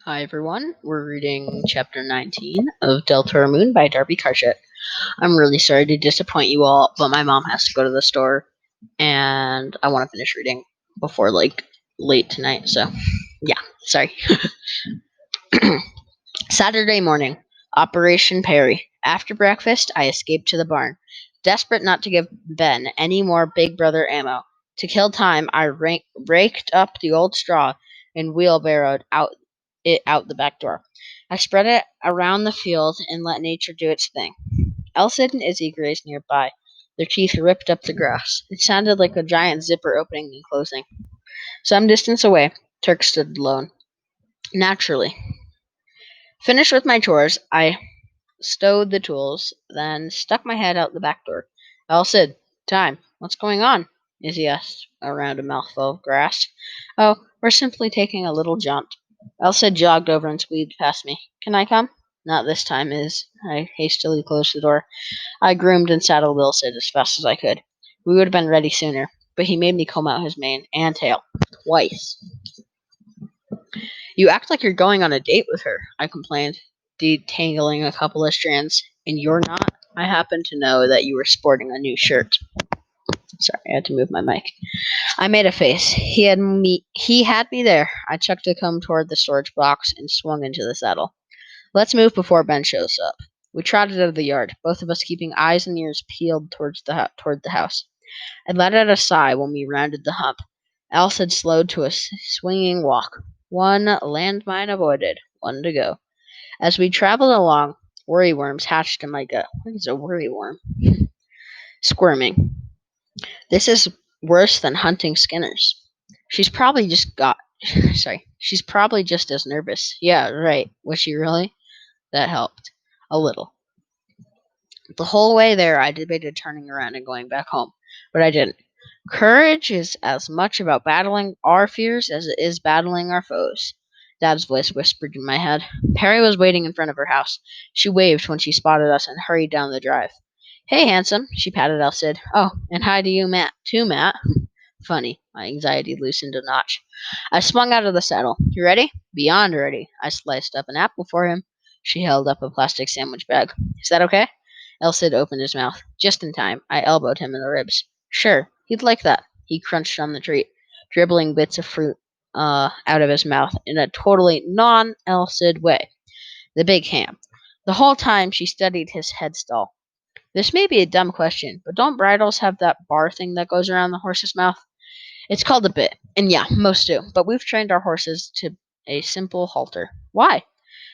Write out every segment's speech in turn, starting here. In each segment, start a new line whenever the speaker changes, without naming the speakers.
Hi everyone, we're reading chapter 19 of Del Toro Moon by Darby Carshett. I'm really sorry to disappoint you all, but my mom has to go to the store and I want to finish reading before late tonight, so yeah, sorry. Saturday morning, Operation Perry. After breakfast, I escaped to the barn, desperate not to give Ben any more Big Brother ammo. To kill time, I raked up the old straw and wheelbarrowed it out the back door. I spread it around the field and let nature do its thing. Elsid and Izzy grazed nearby. Their teeth ripped up the grass. It sounded like a giant zipper opening and closing. Some distance away, Turk stood alone. Naturally. Finished with my chores, I stowed the tools, then stuck my head out the back door. Elsid, time. What's going on? Izzy asked around a mouthful of grass. Oh, we're simply taking a little jaunt. Elsa jogged over and squeezed past me. Can I come? Not this time, Iz. I hastily closed the door. I groomed and saddled Elsa as fast as I could. We would have been ready sooner, but he made me comb out his mane and tail. Twice. You act like you're going on a date with her, I complained, detangling a couple of strands. And you're not? I happen to know that you were sporting a new shirt. Sorry, I had to move my mic. I made a face. He had me there. I chucked the comb toward the storage box and swung into the saddle. Let's move before Ben shows up. We trotted out of the yard, both of us keeping eyes and ears peeled toward the house. I let out a sigh when we rounded the hump. Alice had slowed to a swinging walk. One landmine avoided. One to go. As we traveled along, worry worms hatched in my gut. What is a worry worm? Squirming. This is worse than hunting Skinners. She's probably just got. Sorry. She's probably just as nervous. Yeah, right. Was she really? That helped. A little. The whole way there, I debated turning around and going back home, but I didn't. Courage is as much about battling our fears as it is battling our foes. Dad's voice whispered in my head. Perry was waiting in front of her house. She waved when she spotted us and hurried down the drive. Hey, handsome, she patted Elsid. Oh, and hi to you, Matt. Too, Matt. Funny. My anxiety loosened a notch. I swung out of the saddle. You ready? Beyond ready. I sliced up an apple for him. She held up a plastic sandwich bag. Is that okay? Elsid opened his mouth. Just in time. I elbowed him in the ribs. Sure, he'd like that. He crunched on the treat, dribbling bits of fruit out of his mouth in a totally non-Elsid way. The big ham. The whole time she studied his headstall. This may be a dumb question, but don't bridles have that bar thing that goes around the horse's mouth? It's called a bit, and yeah, most do, but we've trained our horses to a simple halter. Why?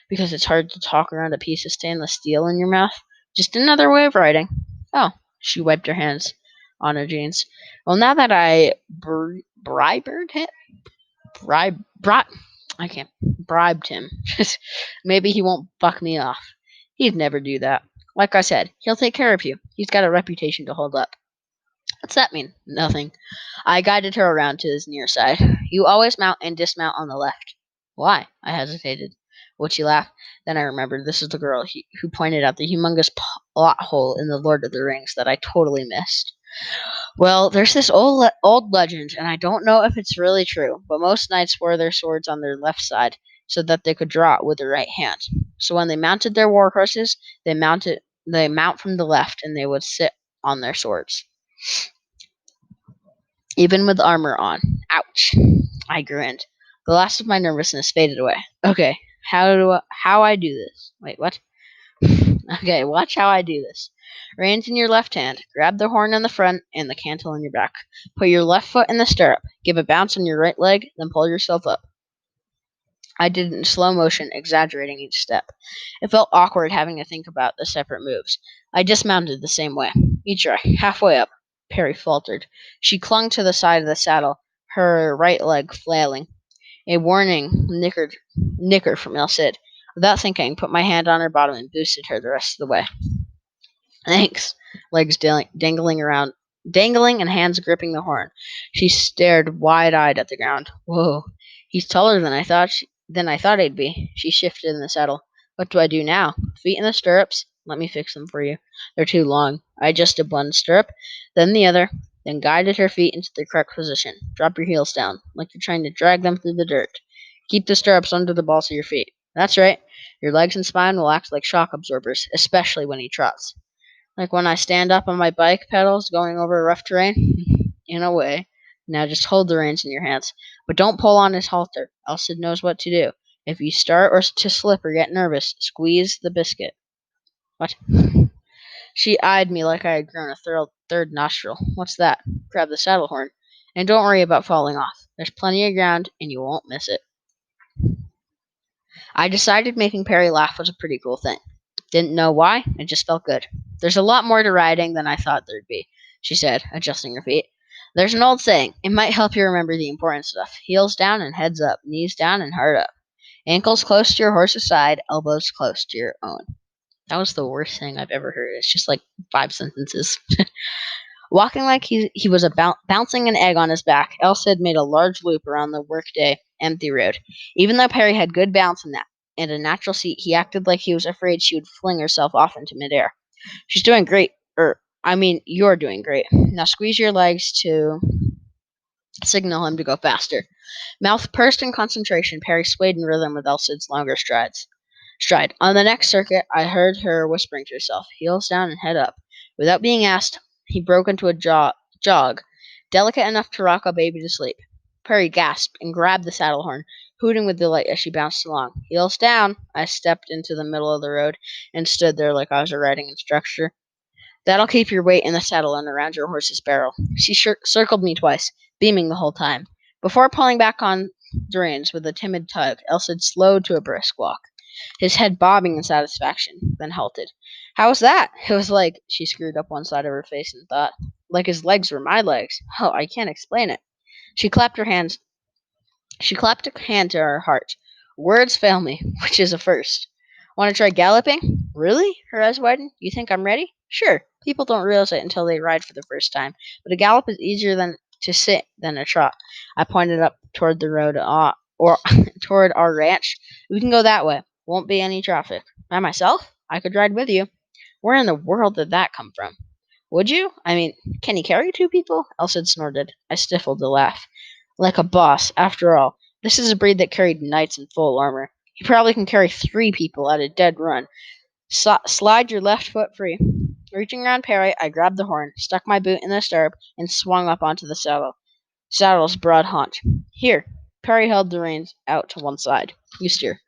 Because it's hard to talk around a piece of stainless steel in your mouth. Just another way of riding. Oh, she wiped her hands on her jeans. Well, now that I bribed him, bribe, bri- I can't bribed him. Maybe he won't buck me off. He'd never do that. Like I said, he'll take care of you. He's got a reputation to hold up. What's that mean? Nothing. I guided her around to his near side. You always mount and dismount on the left. Why? I hesitated. Would she laugh? Then I remembered this is the girl who pointed out the humongous plot hole in the Lord of the Rings that I totally missed. Well, there's this old legend, and I don't know if it's really true, but most knights wore their swords on their left side so that they could draw it with their right hand. So when they mounted their war horses, they mount from the left, and they would sit on their swords, even with armor on. Ouch! I grinned. The last of my nervousness faded away. Okay, how I do this? Wait, what? Okay, watch how I do this. Reins in your left hand, grab the horn in the front and the cantle in your back. Put your left foot in the stirrup, give a bounce on your right leg, then pull yourself up. I did it in slow motion, exaggerating each step. It felt awkward having to think about the separate moves. I dismounted the same way. You try. Halfway up. Perry faltered. She clung to the side of the saddle, her right leg flailing. A warning nicker from El Cid. Without thinking, put my hand on her bottom and boosted her the rest of the way. Thanks. Legs dangling and hands gripping the horn. She stared wide-eyed at the ground. Whoa, he's taller than I thought he'd be. She shifted in the saddle. What do I do now? Feet in the stirrups? Let me fix them for you. They're too long. I adjusted one stirrup, then the other, then guided her feet into the correct position. Drop your heels down, like you're trying to drag them through the dirt. Keep the stirrups under the balls of your feet. That's right. Your legs and spine will act like shock absorbers, especially when he trots. Like when I stand up on my bike pedals going over rough terrain? In a way. Now just hold the reins in your hands. But don't pull on his halter, else Sid knows what to do. If you start or to slip or get nervous, squeeze the biscuit. What? She eyed me like I had grown a third nostril. What's that? Grab the saddle horn. And don't worry about falling off. There's plenty of ground, and you won't miss it. I decided making Perry laugh was a pretty cool thing. Didn't know why, it just felt good. There's a lot more to riding than I thought there'd be, she said, adjusting her feet. There's an old saying. It might help you remember the important stuff. Heels down and heads up, knees down and heart up. Ankles close to your horse's side, elbows close to your own. That was the worst thing I've ever heard. It's just like 5 sentences. Walking like he was bouncing an egg on his back, Elsid made a large loop around the workday empty road. Even though Perry had good balance and a natural seat, he acted like he was afraid she would fling herself off into midair. She's doing great. You're doing great. Now squeeze your legs to signal him to go faster. Mouth pursed in concentration, Perry swayed in rhythm with Elsid's longer stride. On the next circuit, I heard her whispering to herself, heels down and head up. Without being asked, he broke into a jog, delicate enough to rock a baby to sleep. Perry gasped and grabbed the saddle horn, hooting with delight as she bounced along. Heels down, I stepped into the middle of the road and stood there like I was a riding instructor. That'll keep your weight in the saddle and around your horse's barrel. She circled me twice, beaming the whole time. Before pulling back on the reins with a timid tug, Elsid slowed to a brisk walk, his head bobbing in satisfaction, then halted. How was that? It was like, she screwed up one side of her face and thought, like his legs were my legs. Oh, I can't explain it. She clapped her hands she clapped a hand to her heart. Words fail me, which is a first. Want to try galloping? Really? Her eyes widened. You think I'm ready? Sure. People don't realize it until they ride for the first time, but a gallop is easier than to sit than a trot. I pointed up toward the road, or toward our ranch. We can go that way. Won't be any traffic. By myself? I could ride with you. Where in the world did that come from? Would you? Can he carry 2 people? Elsid snorted. I stifled a laugh. Like a boss, after all. This is a breed that carried knights in full armor. He probably can carry 3 people at a dead run. Slide your left foot free. Reaching around Perry, I grabbed the horn, stuck my boot in the stirrup, and swung up onto the saddle's broad haunch. Here. Perry held the reins out to one side. You steer.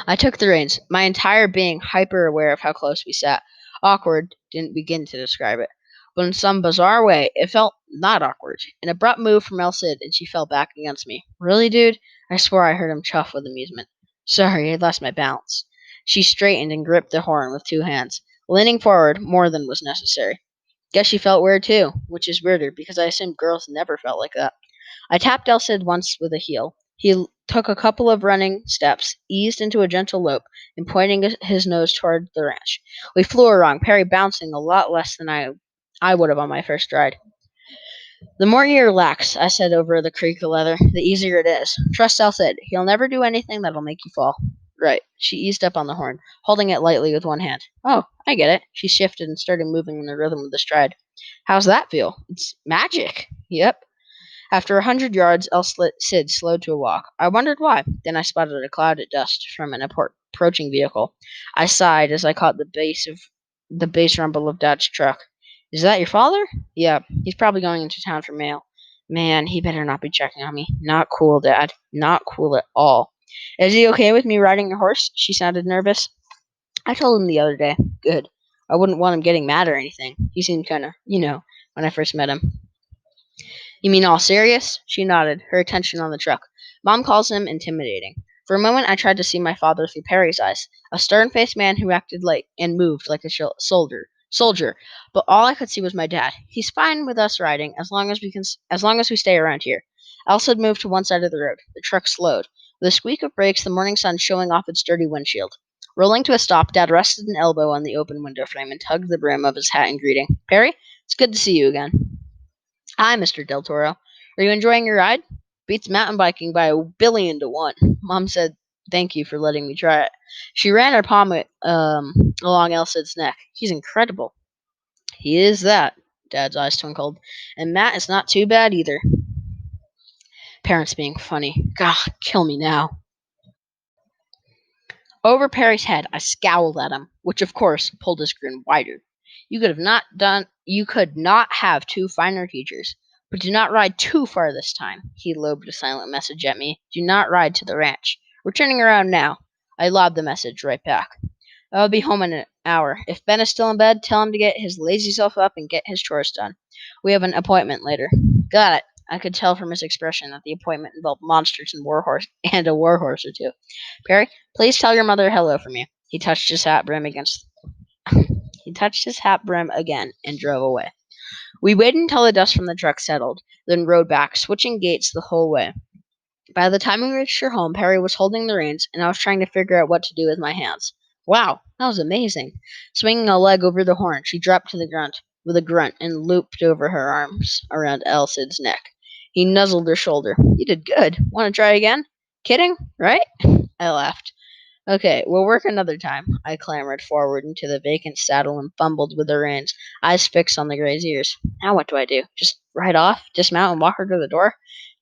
I took the reins, my entire being hyper aware of how close we sat. Awkward didn't begin to describe it. But in some bizarre way, it felt not awkward. An abrupt move from El Cid, and she fell back against me. Really, dude? I swore I heard him chuff with amusement. Sorry, I lost my balance. She straightened and gripped the horn with 2 hands, leaning forward more than was necessary. Guess she felt weird too, which is weirder because I assumed girls never felt like that. I tapped El Cid once with a heel. He took a couple of running steps, eased into a gentle lope, and pointing his nose toward the ranch. We flew along, Perry bouncing a lot less than I would have on my first ride. The more you relax, I said over the creak of leather, the easier it is. Trust El Cid. He'll never do anything that'll make you fall. Right. She eased up on the horn, holding it lightly with one hand. Oh, I get it. She shifted and started moving in the rhythm of the stride. How's that feel? It's magic. Yep. After 100 yards, Cid slowed to a walk. I wondered why. Then I spotted a cloud of dust from an approaching vehicle. I sighed as I caught the bass rumble of Dad's truck. Is that your father? Yeah, he's probably going into town for mail. Man, he better not be checking on me. Not cool, Dad. Not cool at all. Is he okay with me riding your horse? She sounded nervous. I told him the other day. Good. I wouldn't want him getting mad or anything. He seemed kinda, when I first met him. You mean all serious? She nodded, her attention on the truck. Mom calls him intimidating. For a moment, I tried to see my father through Perry's eyes, a stern-faced man who acted like and moved like a soldier. But all I could see was my dad. He's fine with us riding as long as we stay around here. Elsa had moved to one side of the road. The truck slowed. With a squeak of brakes, the morning sun showing off its dirty windshield. Rolling to a stop, Dad rested an elbow on the open window frame and tugged the brim of his hat in greeting. Perry, it's good to see you again. Hi, Mr. Del Toro. Are you enjoying your ride? Beats mountain biking by 1,000,000,000 to 1. Mom said thank you for letting me try it. She ran her palm along Elsid's neck. He's incredible. He is that. Dad's eyes twinkled. And Matt is not too bad either. Parents being funny. God, kill me now. Over Perry's head, I scowled at him, which of course pulled his grin wider. You could not have two finer teachers. But do not ride too far this time. He lobed a silent message at me. Do not ride to the ranch. We're turning around now. I lobbed the message right back. I'll be home in an hour. If Ben is still in bed, tell him to get his lazy self up and get his chores done. We have an appointment later. Got it. I could tell from his expression that the appointment involved monsters and a warhorse or two. Perry, please tell your mother hello for me. He touched his hat brim again and drove away. We waited until the dust from the truck settled, then rode back, switching gaits the whole way. By the time we reached her home, Perry was holding the reins, and I was trying to figure out what to do with my hands. Wow, that was amazing. Swinging a leg over the horn, she dropped to the ground with a grunt and looped over her arms around Elsid's neck. He nuzzled her shoulder. You did good. Want to try again? Kidding, right? I laughed. Okay, we'll work another time. I clambered forward into the vacant saddle and fumbled with the reins, eyes fixed on the gray's ears. Now what do I do? Just ride off, dismount, and walk her to the door?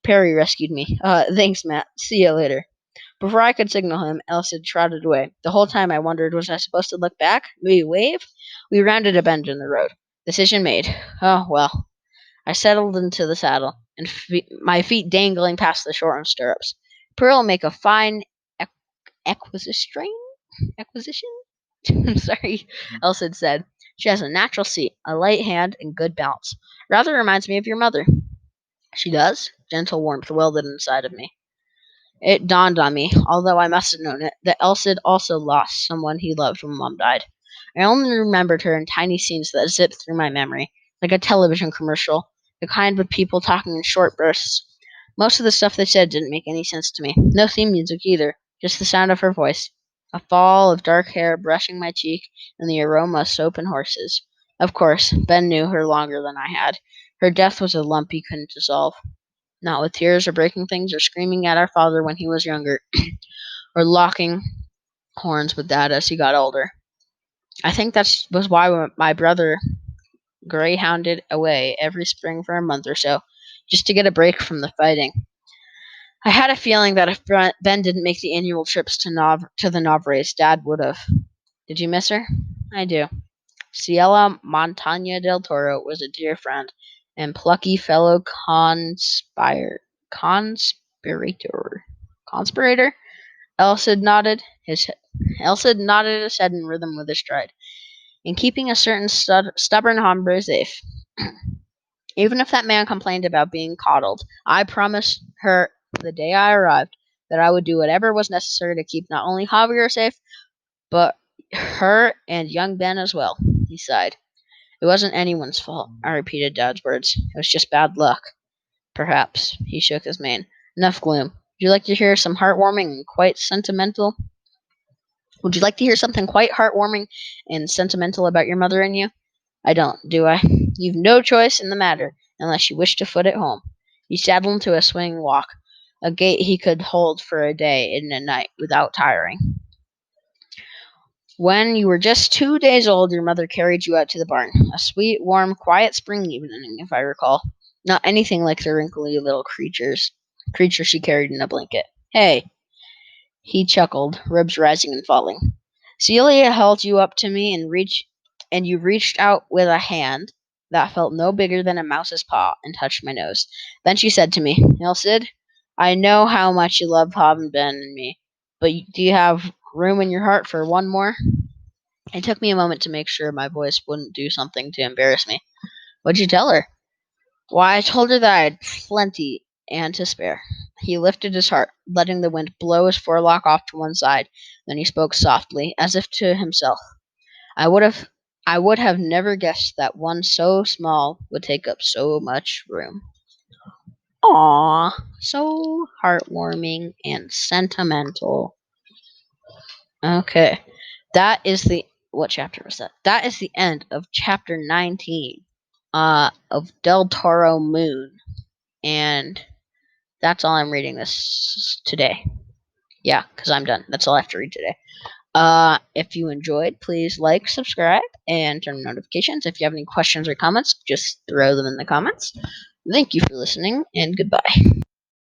Perry rescued me. Thanks, Matt. See you later. Before I could signal him, Elsa trotted away. The whole time I wondered, was I supposed to look back? Maybe wave? We rounded a bend in the road. Decision made. Oh, well. I settled into the saddle, and my feet dangling past the shortened stirrups. Pearl will make a fine acquisition? Acquisition? I'm sorry, Elsa said. She has a natural seat, a light hand, and good balance. Rather reminds me of your mother. She does? Gentle warmth welled inside of me. It dawned on me, although I must have known it, that Elsid also lost someone he loved when Mom died. I only remembered her in tiny scenes that zipped through my memory, like a television commercial, the kind with people talking in short bursts. Most of the stuff they said didn't make any sense to me. No theme music either, just the sound of her voice. A fall of dark hair brushing my cheek, and the aroma of soap and horses. Of course, Ben knew her longer than I had. Her death was a lump he couldn't dissolve. Not with tears or breaking things or screaming at our father when he was younger, or locking horns with Dad as he got older. I think that was why my brother greyhounded away every spring for a month or so, just to get a break from the fighting. I had a feeling that if Ben didn't make the annual trips to the Novrays, Dad would have. Did you miss her? I do. Ciela Montaña del Toro was a dear friend and plucky fellow conspirator. Conspirator? Elsid nodded his head in rhythm with his stride, in keeping a certain stubborn hombre safe. Even if that man complained about being coddled, I promised her the day I arrived that I would do whatever was necessary to keep not only Javier safe, but her and young Ben as well. He sighed. It wasn't anyone's fault, I repeated Dad's words. It was just bad luck. Perhaps. He shook his mane. Enough gloom. Would you like to hear some heartwarming and quite sentimental? Would you like to hear something quite heartwarming and sentimental about your mother and you? I don't, do I? You've no choice in the matter, unless you wish to foot it home. He saddled into a swinging walk, a gait he could hold for a day and a night without tiring. When you were just 2 days old, your mother carried you out to the barn. A sweet, warm, quiet spring evening, if I recall. Not anything like the wrinkly little creature she carried in a blanket. Hey, he chuckled, ribs rising and falling. Celia held you up to me and you reached out with a hand that felt no bigger than a mouse's paw and touched my nose. Then she said to me, Sid, I know how much you love Bob and Ben and me, but do you have room in your heart for one more? It took me a moment to make sure my voice wouldn't do something to embarrass me. What'd you tell her? Why, I told her that I had plenty and to spare. He lifted his heart, letting the wind blow his forelock off to one side. Then he spoke softly, as if to himself. I would have never guessed that one so small would take up so much room. Aww, so heartwarming and sentimental. Okay, what chapter was that? That is the end of chapter 19, of Del Toro Moon, and that's all I'm reading this today. Yeah, because I'm done. That's all I have to read today. If you enjoyed, please like, subscribe, and turn on notifications. If you have any questions or comments, just throw them in the comments. Thank you for listening, and goodbye.